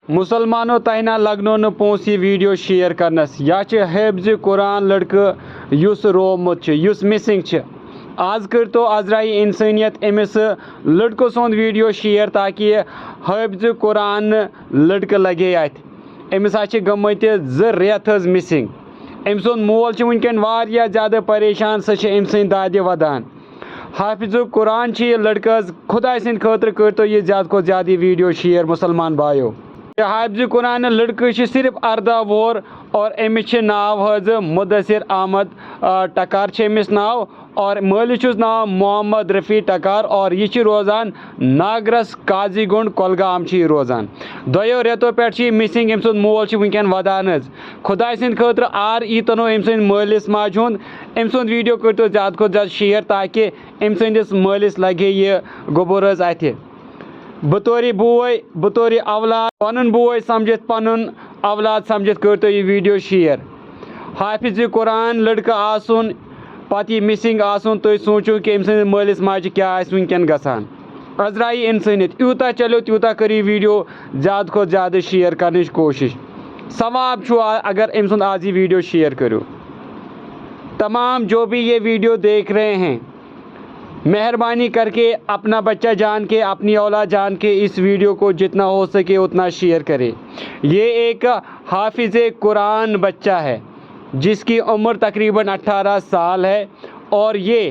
मुसलमानों तहना लगनो न पोंस ये वीडियो शेयर करनस या हिफ्ज कुरान लड़कं युस रोमुत युस मिसिंग आज कर तो अजराई इंसानियत अमिस लड़कों सुंद वीडियो शेयर ताकि हिफ्ज कुरान लड़कं लगे अत अमिस गमत 2 रेत मिसिंग अम सुंद मोल वनकन वारिया ज़्यादा परेशान सह अम सद दादि वदान हाफिज कुरान यह लड़का खुदा सद खतर कर तो यह ज़्यादा को ज़्यादा वीडियो शेयर मुसलमान भाइयों हाफिज कुरान लड़का सिर्फ 18 वोहर और अमिस नाव हज मुदसिर अहमद टकार अमिस नाव और मालिस नाव मोहम्मद रफ़ी टकार और यह रोजान नागरस काजी गुंड कोलगाम रोजान 2 रेतों पे मिसिंग अम सुंद मोल वनकन वदान खुदा सद खतर आर ई तनो अम सद मालिस माज हुंद अम सुंद वीडियो कर तो ज़्यादा को ज़्यादा शेयर ताकि अम सदिस मालिस लगे यह गोबर अत बतौर बोय बतौर अवलाद पन बोय समझित पन अवलाद समझित कर तो यह वीडियो शेयर हाफिज कुरान लड़का आसन पत यह मिसिंग आसन तुम सोचो कि अम सद मालिस माज क्या वनकन गसान अजराई इंसानियत यूता चलो त्यूता करी वीडियो ज़्यादा को ज़्यादा शेयर करने कोशिश सवाब अगर अम सुंद आज ये वीडियो शेयर करो तमाम जो भी ये वीडियो देख रहे हैं मेहरबानी करके अपना बच्चा जान के अपनी औलाद जान के इस वीडियो को जितना हो सके उतना शेयर करें। ये एक हाफिज कुरान बच्चा है जिसकी उम्र तकरीबन 18 साल है और ये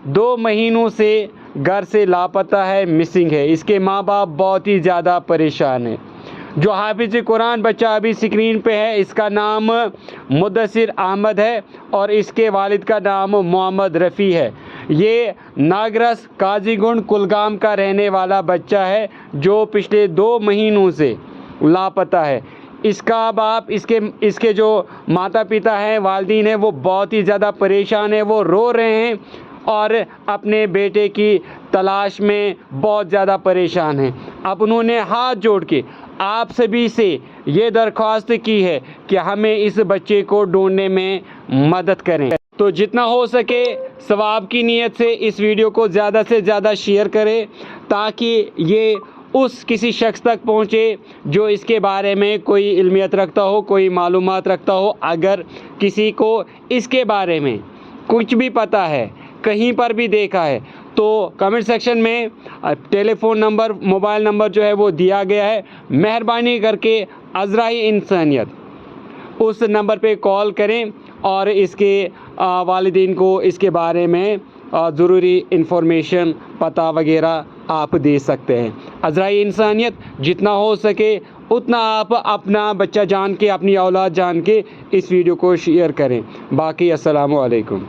2 महीनों से घर से लापता है, मिसिंग है। इसके माँ बाप बहुत ही ज़्यादा परेशान हैं। जो हाफिज कुरान बच्चा अभी स्क्रीन पे है इसका नाम मुदसिर अहमद है और इसके वालिद का नाम मोहम्मद रफ़ी है। ये नागरस काजीगुंड कुलगाम का रहने वाला बच्चा है जो पिछले 2 महीनों से लापता है। इसका बाप इसके जो माता पिता हैं वालिदीन हैं वो बहुत ही ज़्यादा परेशान है, वो रो रहे हैं और अपने बेटे की तलाश में बहुत ज़्यादा परेशान हैं। अब उन्होंने हाथ जोड़ के आप सभी से ये दरख्वास्त की है कि हमें इस बच्चे को ढूंढने में मदद करें। तो जितना हो सके सवाब की नीयत से इस वीडियो को ज़्यादा से ज़्यादा शेयर करें ताकि ये उस किसी शख्स तक पहुँचे जो इसके बारे में कोई इल्मियत रखता हो, कोई मालूमात रखता हो। अगर किसी को इसके बारे में कुछ भी पता है, कहीं पर भी देखा है तो कमेंट सेक्शन में टेलीफोन नंबर, मोबाइल नंबर जो है वो दिया गया है। मेहरबानी करके अजराई इंसानियत उस नंबर पे कॉल करें और इसके वालिदीन को इसके बारे में ज़रूरी इन्फॉर्मेशन पता वगैरह आप दे सकते हैं। अजराई इंसानियत जितना हो सके उतना आप अपना बच्चा जान के, अपनी औलाद जान के इस वीडियो को शेयर करें। बाकी अस्सलामु अलैकुम।